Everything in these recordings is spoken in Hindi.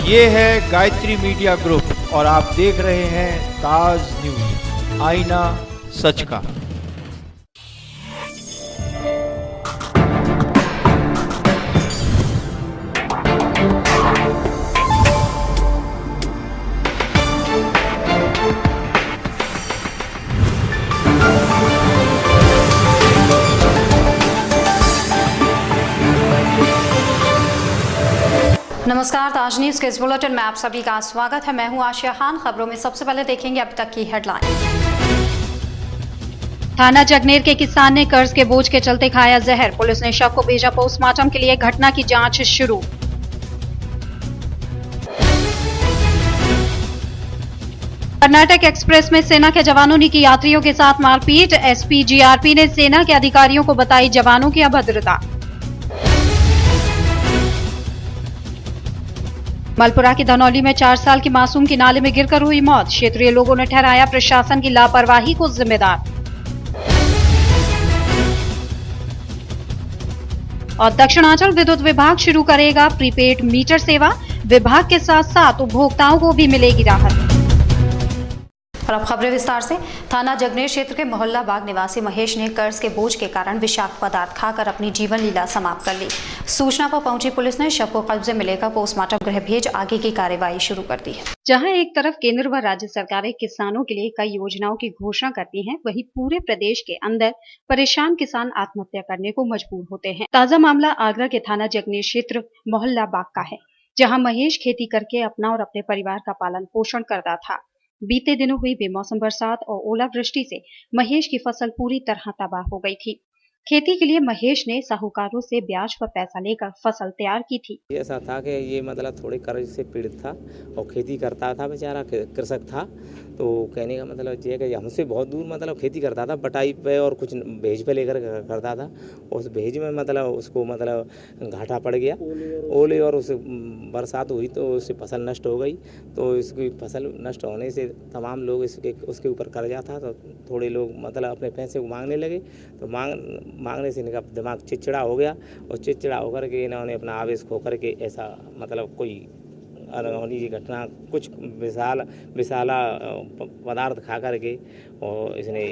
ये है गायत्री मीडिया ग्रुप और आप देख रहे हैं ताज न्यूज, आईना सच का। नमस्कार, ताज न्यूज के इस बुलेटिन में आप सभी का स्वागत है। मैं हूं आशिया खान। खबरों में सबसे पहले देखेंगे अब तक की हेडलाइन। थाना जगनेर के किसान ने कर्ज के बोझ के चलते खाया जहर, पुलिस ने शव को भेजा पोस्टमार्टम के लिए, घटना की जांच शुरू। कर्नाटक एक्सप्रेस में सेना के जवानों ने की यात्रियों के साथ मारपीट, एसपी जीआरपी ने सेना के अधिकारियों को बताई जवानों की अभद्रता। मलपुरा की धनौली में 4 साल की मासूम की नाले में गिरकर हुई मौत, क्षेत्रीय लोगों ने ठहराया प्रशासन की लापरवाही को जिम्मेदार। और दक्षिणांचल विद्युत विभाग शुरू करेगा प्रीपेड मीटर सेवा, विभाग के साथ साथ उपभोक्ताओं को भी मिलेगी राहत। और अब खबरें विस्तार से। थाना जगनेर क्षेत्र के मोहल्ला बाग निवासी महेश ने कर्ज के बोझ के कारण विषाक्त पदार्थ खाकर अपनी जीवन लीला समाप्त कर ली। सूचना पर पहुंची पुलिस ने शव को कब्जे में लेकर पोस्टमार्टम गृह भेज आगे की कार्यवाही शुरू कर दी है। जहां एक तरफ केंद्र व राज्य सरकारें किसानों के लिए कई योजनाओं की घोषणा करती हैं, वहीं पूरे प्रदेश के अंदर परेशान किसान आत्महत्या करने को मजबूर होते हैं। ताजा मामला आगरा के थाना जगनेर क्षेत्र मोहल्ला बाग का है, जहाँ महेश खेती करके अपना और अपने परिवार का पालन पोषण करता था। बीते दिनों हुई बेमौसम बरसात और ओलावृष्टि से महेश की फसल पूरी तरह तबाह हो गई थी। खेती के लिए महेश ने साहूकारों से ब्याज पर पैसा लेकर फसल तैयार की थी। ऐसा था कि ये मतलब थोड़े कर्ज से पीड़ित था और खेती करता था, बेचारा कृषक था। तो कहने का मतलब ये है कि हमसे बहुत दूर मतलब खेती करता था, बटाई पे और कुछ भेज पे लेकर करता था। उस भेज में मतलब उसको मतलब घाटा पड़ गया, ओले और उस बरसात हुई तो उससे फसल नष्ट हो गई। तो इसकी फसल नष्ट होने से तमाम लोग उसके ऊपर कर्जा था, तो थोड़े लोग मतलब अपने पैसे को मांगने लगे। तो मांगने से इनका दिमाग चिड़चिड़ा हो गया और चिड़चिड़ा होकर के इन्होंने अपना आवेश खो करके ऐसा मतलब कोई अनहोनी घटना कुछ विषाला पदार्थ खा करके और इसने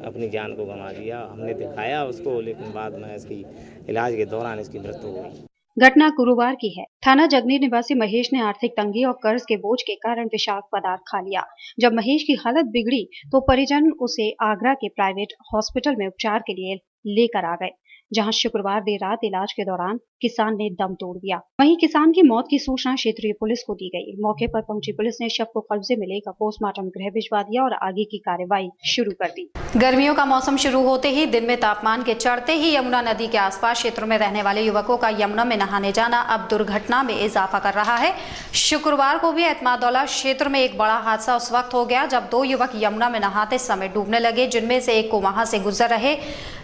अपनी जान को गंवा दिया। हमने दिखाया उसको, लेकिन बाद में इसकी इलाज के दौरान इसकी मृत्यु हो गई। घटना गुरुवार की है। थाना जगनेर निवासी महेश ने आर्थिक तंगी और कर्ज के बोझ के कारण विषाक्त पदार्थ खा लिया। जब महेश की हालत बिगड़ी तो परिजन उसे आगरा के प्राइवेट हॉस्पिटल में उपचार के लिए लेकर आ गए, जहां शुक्रवार देर रात इलाज के दौरान किसान ने दम तोड़ दिया। वहीं किसान की मौत की सूचना क्षेत्रीय पुलिस को दी गई। मौके पर पहुंची पुलिस ने शव को कब्जे में लेकर पोस्टमार्टम गृह भिजवा दिया और आगे की कार्यवाही शुरू कर दी। गर्मियों का मौसम शुरू होते ही दिन में तापमान के चढ़ते ही यमुना नदी के आसपास क्षेत्रों में रहने वाले युवकों का यमुना में नहाने जाना अब दुर्घटना में इजाफा कर रहा है। शुक्रवार को भी एतमादौला क्षेत्र में एक बड़ा हादसा उस वक्त हो गया जब 2 युवक यमुना में नहाते समय डूबने लगे, जिनमें से एक को वहां से गुजर रहे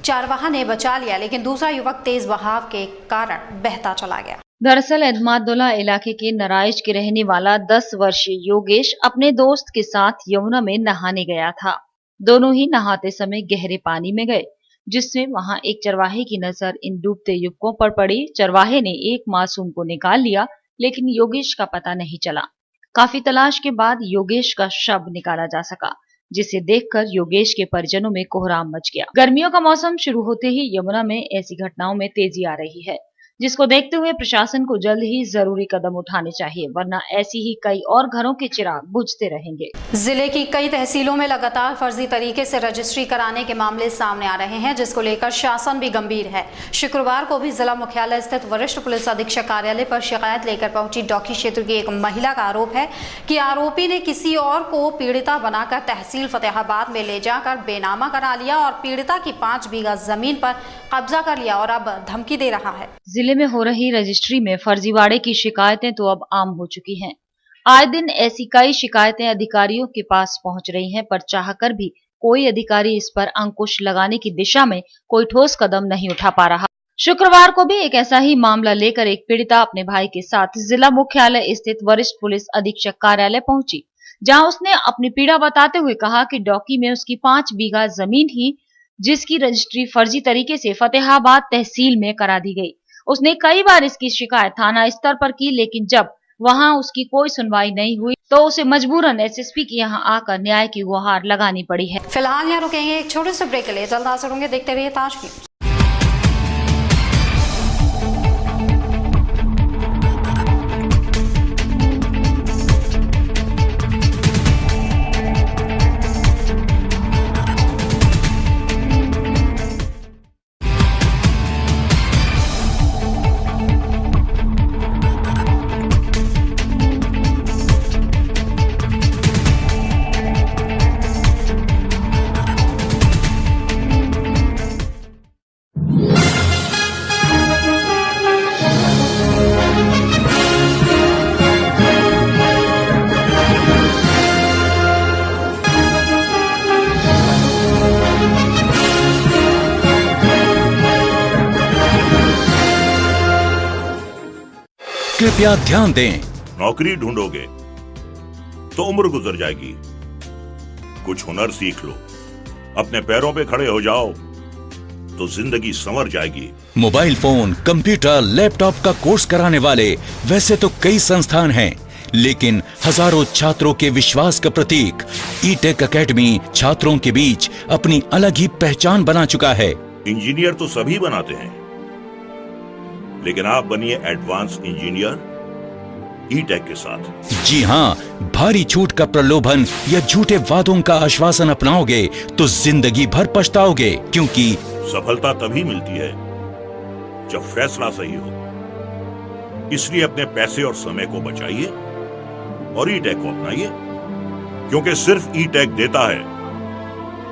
चारवाहा ने बचा लिया, लेकिन दूसरा युवक तेज बहाव के कारण बहता चला गया। दरअसल एतमादौला इलाके के नराइज के रहने वाला 10 वर्षीय योगेश अपने दोस्त के साथ यमुना में नहाने गया था। दोनों ही नहाते समय गहरे पानी में गए, जिससे वहां एक चरवाहे की नजर इन डूबते युवकों पर पड़ी। चरवाहे ने एक मासूम को निकाल लिया, लेकिन योगेश का पता नहीं चला। काफी तलाश के बाद योगेश का शव निकाला जा सका, जिसे देखकर योगेश के परिजनों में कोहराम मच गया। गर्मियों का मौसम शुरू होते ही यमुना में ऐसी घटनाओं में तेजी आ रही है, जिसको देखते हुए प्रशासन को जल्द ही जरूरी कदम उठाने चाहिए, वरना ऐसी ही कई और घरों के चिराग बुझते रहेंगे। जिले की कई तहसीलों में लगातार फर्जी तरीके से रजिस्ट्री कराने के मामले सामने आ रहे हैं, जिसको लेकर शासन भी गंभीर है। शुक्रवार को भी जिला मुख्यालय स्थित वरिष्ठ पुलिस अधीक्षक कार्यालय पर शिकायत लेकर पहुंची डौकी क्षेत्र की एक महिला का आरोप है कि आरोपी ने किसी और को पीड़िता बनाकर तहसील फतेहाबाद में ले जाकर बेनामा करा लिया और पीड़िता की 5 बीघा जमीन पर कब्जा कर लिया और अब धमकी दे रहा है। जिले में हो रही रजिस्ट्री में फर्जीवाड़े की शिकायतें तो अब आम हो चुकी हैं। आए दिन ऐसी कई शिकायतें अधिकारियों के पास पहुंच रही हैं, पर चाहकर भी कोई अधिकारी इस पर अंकुश लगाने की दिशा में कोई ठोस कदम नहीं उठा पा रहा। शुक्रवार को भी एक ऐसा ही मामला लेकर एक पीड़िता अपने भाई के साथ जिला मुख्यालय स्थित वरिष्ठ पुलिस अधीक्षक कार्यालय पहुंची, जहां उसने अपनी पीड़ा बताते हुए कहा कि डौकी में उसकी 5 बीघा जमीन थी, जिसकी रजिस्ट्री फर्जी तरीके से फतेहाबाद तहसील में करा दी गई। उसने कई बार इसकी शिकायत थाना स्तर पर की, लेकिन जब वहां उसकी कोई सुनवाई नहीं हुई तो उसे मजबूरन एसएसपी की यहां आकर न्याय की गुहार लगानी पड़ी है। फिलहाल यहाँ रुकेंगे एक छोटे से ब्रेक के लिए, जल्द हाजिर होंगे, देखते रहिए ताज न्यूज़। कृपया ध्यान दें। नौकरी ढूंढोगे तो उम्र गुजर जाएगी। कुछ हुनर सीख लो, अपने पैरों पे खड़े हो जाओ तो जिंदगी संवर जाएगी। मोबाइल फोन, कंप्यूटर, लैपटॉप का कोर्स कराने वाले वैसे तो कई संस्थान हैं, लेकिन हजारों छात्रों के विश्वास का प्रतीक ई-टेक एकेडमी छात्रों के बीच अपनी अलग ही पहचान बना चुका है। इंजीनियर तो सभी बनाते हैं, लेकिन आप बनिए एडवांस इंजीनियर ई-टेक के साथ। जी हाँ, भारी छूट का प्रलोभन या झूठे वादों का आश्वासन अपनाओगे तो जिंदगी भर पछताओगे, क्योंकि सफलता तभी मिलती है जब फैसला सही हो। इसलिए अपने पैसे और समय को बचाइए और ई-टेक को अपनाइए, क्योंकि सिर्फ ई-टेक देता है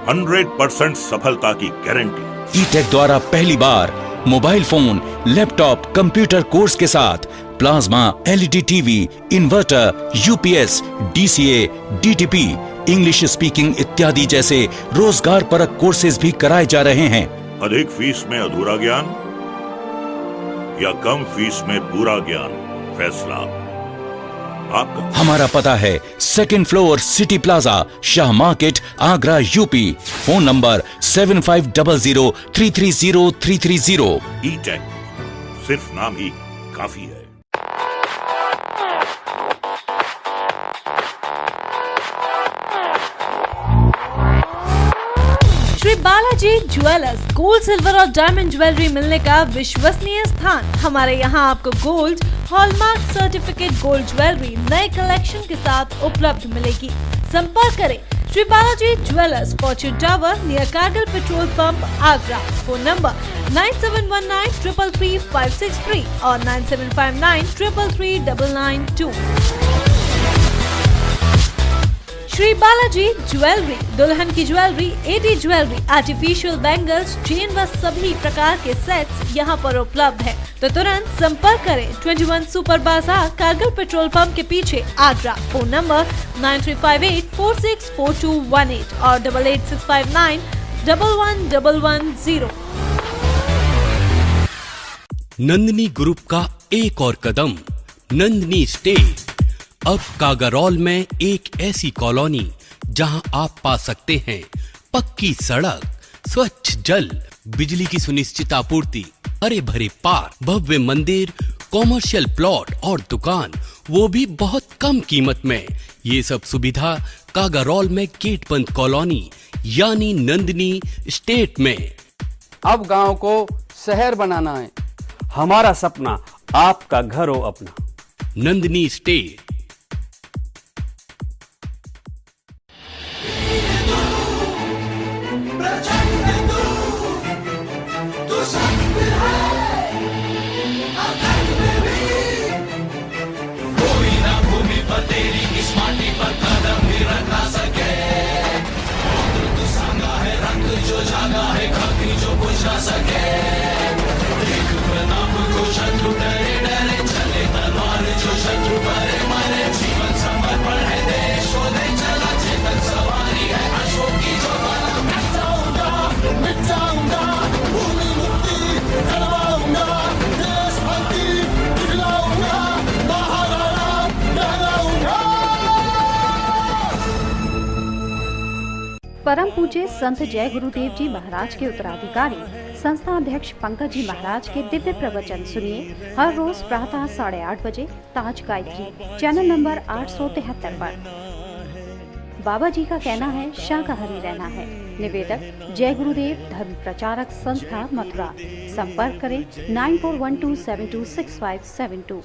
100% सफलता की गारंटी। ई-टेक द्वारा पहली बार mobile phone, laptop, computer course के साथ plasma, LED TV, inverter, UPS, DCA, DTP, English speaking इत्यादि जैसे रोजगार परक कोर्सेज भी कराए जा रहे हैं। अधिक फीस में अधूरा ज्ञान या कम फीस में पूरा ज्ञान, फैसला आपका। हमारा पता है 2nd floor city plaza, Shah market, Agra, UP. Phone number 7500330330। E-Tech सिर्फ नाम ही काफी है। Shri Balaji jewellers, gold, silver और डायमंड ज्वेलरी मिलने का विश्वसनीय स्थान। हमारे यहाँ आपको gold, hallmark certificate gold jewellery नए कलेक्शन के साथ उपलब्ध मिलेगी। संपर्क करें Shri Balaji jewellers, Fortune tower near Kargil petrol pump, Agra. Phone number 9719333563 और 9759333992। श्री बालाजी ज्वेलरी, दुल्हन की jewellery, AD jewellery, artificial bangles, chain व सभी प्रकार के सेट्स यहाँ पर उपलब्ध है। तो तुरंत संपर्क करें 21 सुपर बाजार, कारगिल पेट्रोल पंप के पीछे, आगरा। फोन नंबर 9358464218 और 8865911110। नंदिनी ग्रुप का एक और कदम, नंदिनी स्टेट। अब कागारौल में एक ऐसी कॉलोनी जहां आप पा सकते हैं पक्की सड़क, स्वच्छ जल, बिजली की सुनिश्चित आपूर्ति, हरे भरे पार्क, भव्य मंदिर, कॉमर्शियल प्लॉट और दुकान, वो भी बहुत कम कीमत में। ये सब सुविधा कागारौल में गेट बंद कॉलोनी यानी नंदिनी स्टेट में। अब गांव को शहर बनाना है, हमारा सपना आपका घर हो अपना। नंदिनी स्टेट। परम पूज्य संत जय गुरुदेव जी महाराज के उत्तराधिकारी संस्था अध्यक्ष पंकज जी महाराज के दिव्य प्रवचन सुनिए हर रोज प्रातः 8:30 बजे ताज गायत्री चैनल नंबर 873 पर। बाबा जी का कहना है शाकाहारी रहना है। निवेदक जय गुरुदेव धर्म प्रचारक संस्था मथुरा। संपर्क करें 9412726572।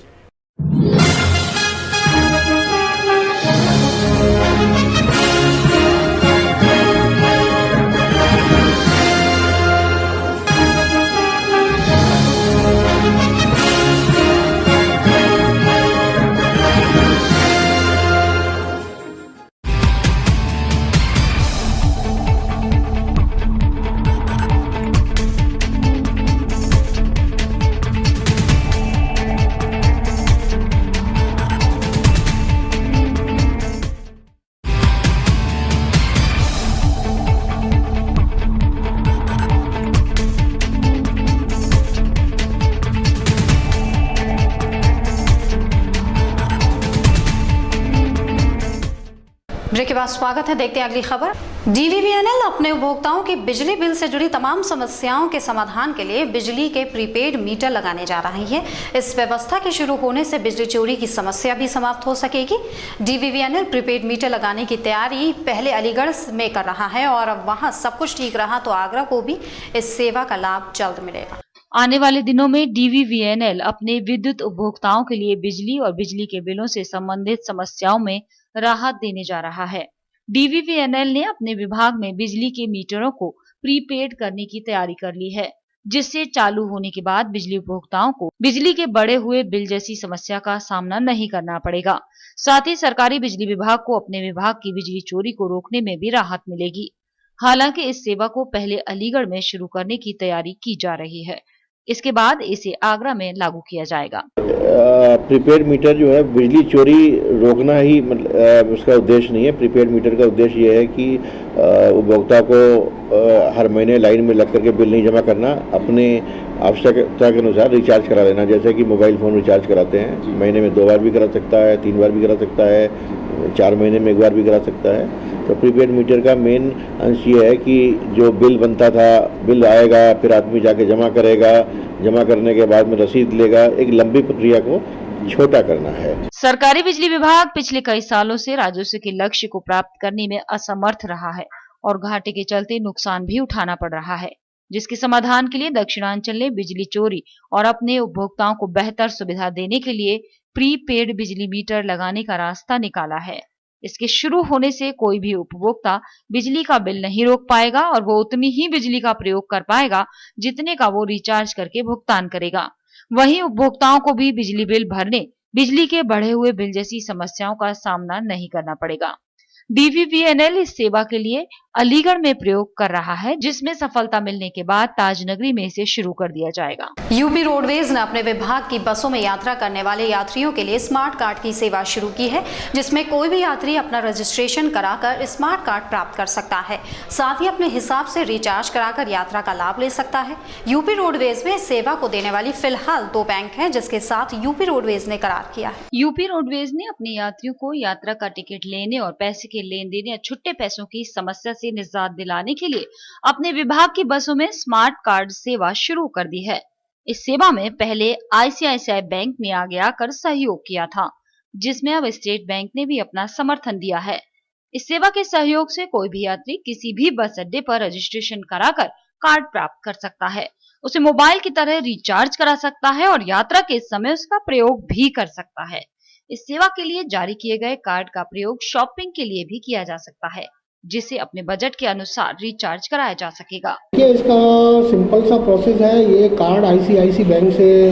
ब्रेक के बाद स्वागत है। देखते हैं अगली खबर। DVVNL अपने उपभोक्ताओं की बिजली बिल से जुड़ी तमाम समस्याओं के समाधान के लिए बिजली के प्रीपेड मीटर लगाने जा रही है। इस व्यवस्था के शुरू होने से बिजली चोरी की समस्या भी समाप्त हो सकेगी। DVVNL प्रीपेड मीटर लगाने की तैयारी पहले अलीगढ़ में कर रहा है और अब वहां सब कुछ ठीक रहा तो आगरा को भी इस सेवा का लाभ जल्द मिलेगा। आने वाले दिनों में DVVNL अपने विद्युत उपभोक्ताओं के लिए बिजली और बिजली के बिलों से संबंधित समस्याओं में राहत देने जा रहा है। DVVNL ने अपने विभाग में बिजली के मीटरों को प्रीपेड करने की तैयारी कर ली है, जिससे चालू होने के बाद बिजली उपभोक्ताओं को बिजली के बढ़े हुए बिल जैसी समस्या का सामना नहीं करना पड़ेगा। साथ ही सरकारी बिजली विभाग को अपने विभाग की बिजली चोरी को रोकने में भी राहत मिलेगी। हालांकि इस सेवा को पहले अलीगढ़ में शुरू करने की तैयारी की जा रही है। इसके बाद इसे आगरा में लागू किया जाएगा। प्रीपेड मीटर जो है बिजली चोरी रोकना ही उसका उद्देश्य नहीं है। प्रीपेड मीटर का उद्देश्य ये है कि उपभोक्ता को हर महीने लाइन में लग करके बिल नहीं जमा करना, अपने आवश्यकता के अनुसार रिचार्ज करा लेना। जैसे कि मोबाइल फ़ोन रिचार्ज कराते हैं, महीने में 2 बार भी करा सकता है, 3 बार भी करा सकता है, 4 महीने में 1 बार भी करा सकता है। तो प्रीपेड मीटर का मेन अंश ये है कि जो बिल बनता था, बिल आएगा, फिर आदमी जाके जमा करेगा, जमा करने के बाद में रसीद लेगा, एक लंबी प्रक्रिया को छोटा करना है। सरकारी बिजली विभाग पिछले कई सालों से राजस्व के लक्ष्य को प्राप्त करने में असमर्थ रहा है और घाटे के चलते नुकसान भी उठाना पड़ रहा है, जिसके समाधान के लिए दक्षिणांचल ने बिजली चोरी और अपने उपभोक्ताओं को बेहतर सुविधा देने के लिए प्रीपेड बिजली मीटर लगाने का रास्ता निकाला है। इसके शुरू होने से कोई भी उपभोक्ता बिजली का बिल नहीं रोक पाएगा और वो उतनी ही बिजली का प्रयोग कर पाएगा जितने का वो रिचार्ज करके भुगतान करेगा। वहीं उपभोक्ताओं को भी बिजली बिल भरने, बिजली के बढ़े हुए बिल जैसी समस्याओं का सामना नहीं करना पड़ेगा। DVVNL इस सेवा के लिए अलीगढ़ में प्रयोग कर रहा है, जिसमें सफलता मिलने के बाद ताजनगरी में इसे शुरू कर दिया जाएगा। यूपी रोडवेज ने अपने विभाग की बसों में यात्रा करने वाले यात्रियों के लिए स्मार्ट कार्ड की सेवा शुरू की है, जिसमें कोई भी यात्री अपना रजिस्ट्रेशन कराकर स्मार्ट कार्ड प्राप्त कर सकता है। साथ ही अपने हिसाब से रिचार्ज कराकर यात्रा का लाभ ले सकता है। यूपी रोडवेज में इस सेवा को देने वाली फिलहाल 2 बैंक हैं, जिसके साथ यूपी रोडवेज ने करार किया है। यूपी रोडवेज ने अपने यात्रियों को यात्रा का टिकट लेने और पैसे के लेन देन या छुट्टे पैसों की समस्या से निजात दिलाने के लिए अपने विभाग की बसों में स्मार्ट कार्ड सेवा शुरू कर दी है। इस सेवा में पहले ICICI बैंक ने आगे आकर सहयोग किया था, जिसमें अब स्टेट बैंक ने भी अपना समर्थन दिया है। इस सेवा के सहयोग से कोई भी यात्री किसी भी बस अड्डे पर रजिस्ट्रेशन कराकर कार्ड प्राप्त कर सकता है, उसे मोबाइल की तरह रिचार्ज करा सकता है और यात्रा के समय उसका प्रयोग भी कर सकता है। इस सेवा के लिए जारी किए गए कार्ड का प्रयोग शॉपिंग के लिए भी किया जा सकता है, जिसे अपने बजट के अनुसार रिचार्ज कराया जा सकेगा। ये इसका सिंपल सा प्रोसेस है। ये कार्ड ICICI बैंक से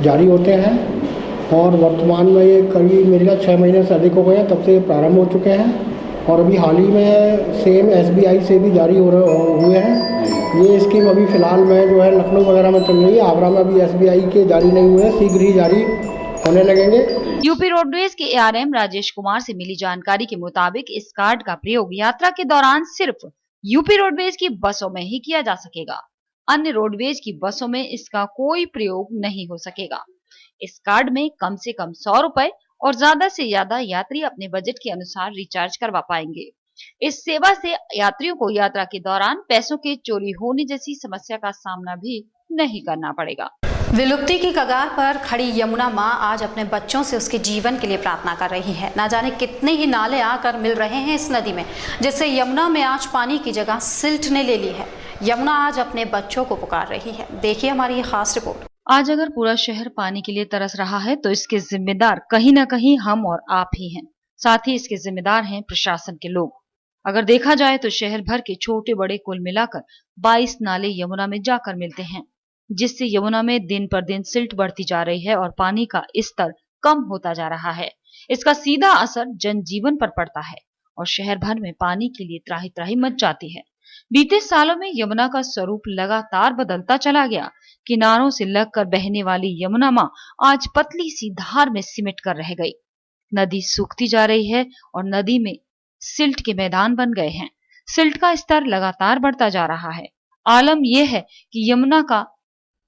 जारी होते हैं और वर्तमान में ये करीब मेरे ख्याल 6 महीने से अधिक हो गए हैं, तब से प्रारंभ हो चुके हैं और अभी हाल ही में सेम SBI से भी जारी हुए हैं। ये स्कीम अभी फ़िलहाल में जो है लखनऊ वगैरह में चल रही है। आगरा में अभी SBI के जारी नहीं हुए, शीघ्र ही जारी होने लगेंगे। यूपी रोडवेज के ARM राजेश कुमार से मिली जानकारी के मुताबिक इस कार्ड का प्रयोग यात्रा के दौरान सिर्फ यूपी रोडवेज की बसों में ही किया जा सकेगा। अन्य रोडवेज की बसों में इसका कोई प्रयोग नहीं हो सकेगा। इस कार्ड में कम से कम 100 रुपए और ज्यादा से ज्यादा यात्री अपने बजट के अनुसार रिचार्ज करवा पाएंगे। इस सेवा से यात्रियों को यात्रा के दौरान पैसों के चोरी होने जैसी समस्या का सामना भी नहीं करना पड़ेगा। विलुप्ति की कगार पर खड़ी यमुना माँ आज अपने बच्चों से उसके जीवन के लिए प्रार्थना कर रही है। ना जाने कितने ही नाले आकर मिल रहे हैं इस नदी में, जिससे यमुना में आज पानी की जगह सिल्ट ने ले ली है। यमुना आज अपने बच्चों को पुकार रही है। देखिए हमारी ये खास रिपोर्ट। आज अगर पूरा शहर पानी के लिए तरस रहा है तो इसके जिम्मेदार कहीं ना कहीं हम और आप ही हैं। साथ ही इसके जिम्मेदार हैं प्रशासन के लोग। अगर देखा जाए तो शहर भर के छोटे बड़े कुल मिलाकर 22 नाले यमुना में जाकर मिलते हैं, जिससे यमुना में दिन पर दिन सिल्ट बढ़ती जा रही है और पानी का स्तर कम होता जा रहा है। इसका सीधा असर जनजीवन पर पड़ता है और शहर भर में पानी के लिए त्राही त्राही मच जाती है। बीते सालों में यमुना का स्वरूप लगातार बदलता चला गया। किनारों से लगकर बहने वाली यमुना माँ आज पतली सी धार में सिमट कर रह गई। नदी सूखती जा रही है और नदी में सिल्ट के मैदान बन गए हैं। सिल्ट का स्तर लगातार बढ़ता जा रहा है। आलम यह है कि यमुना का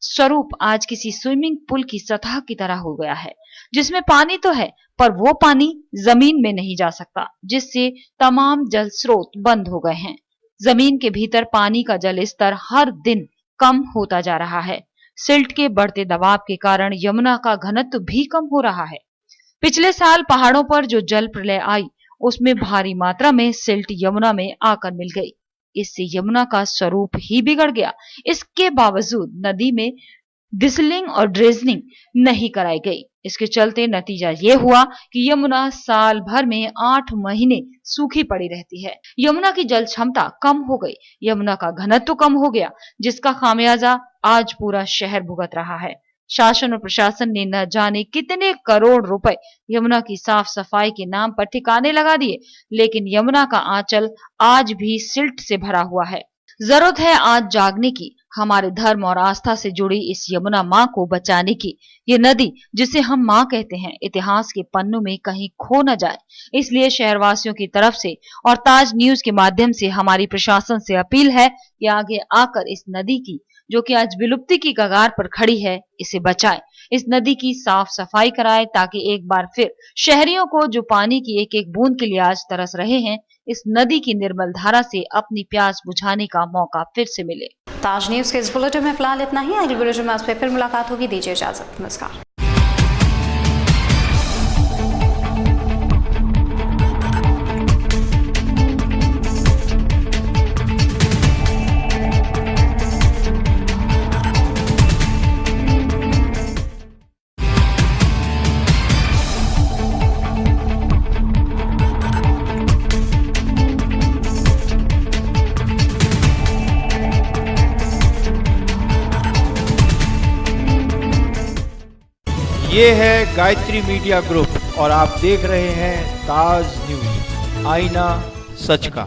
स्वरूप आज किसी स्विमिंग पूल की सतह की तरह हो गया है, जिसमें पानी तो है पर वो पानी जमीन में नहीं जा सकता, जिससे तमाम जल स्रोत बंद हो गए हैं। जमीन के भीतर पानी का जल स्तर हर दिन कम होता जा रहा है। सिल्ट के बढ़ते दबाव के कारण यमुना का घनत्व भी कम हो रहा है। पिछले साल पहाड़ों पर जो जल प्रलय आई उसमें भारी मात्रा में सिल्ट यमुना में आकर मिल गई। इससे यमुना का स्वरूप ही बिगड़ गया। इसके बावजूद नदी में डिसलिंग और ड्रेजनिंग नहीं कराई गई। इसके चलते नतीजा ये हुआ कि यमुना साल भर में 8 महीने सूखी पड़ी रहती है। यमुना की जल क्षमता कम हो गई, यमुना का घनत्व कम हो गया, जिसका खामियाजा आज पूरा शहर भुगत रहा है। शासन और प्रशासन ने न जाने कितने करोड़ रुपए यमुना की साफ सफाई के नाम पर ठिकाने लगा दिए, लेकिन यमुना का आंचल आज भी सिल्ट से भरा हुआ है। जरूरत है आज जागने की, हमारे धर्म और आस्था से जुड़ी इस यमुना माँ को बचाने की। ये नदी जिसे हम माँ कहते हैं, इतिहास के पन्नों में कहीं खो न जाए। इसलिए शहरवासियों की तरफ से और ताज न्यूज के माध्यम से हमारी प्रशासन से अपील है कि आगे आकर इस नदी की, जो कि आज विलुप्ति की कगार पर खड़ी है, इसे बचाए। इस नदी की साफ सफाई कराए ताकि एक बार फिर शहरियों को जो पानी की एक एक बूंद के लिए आज तरस रहे हैं, इस नदी की निर्मल धारा से अपनी प्यास बुझाने का मौका फिर से मिले। ताज न्यूज के इस बुलेटिन में फिलहाल इतना ही। अगले बुलेटिन में फिर मुलाकात होगी। दीजिए इजाजत। नमस्कार। ये है गायत्री मीडिया ग्रुप और आप देख रहे हैं ताज न्यूज, आईना सच का।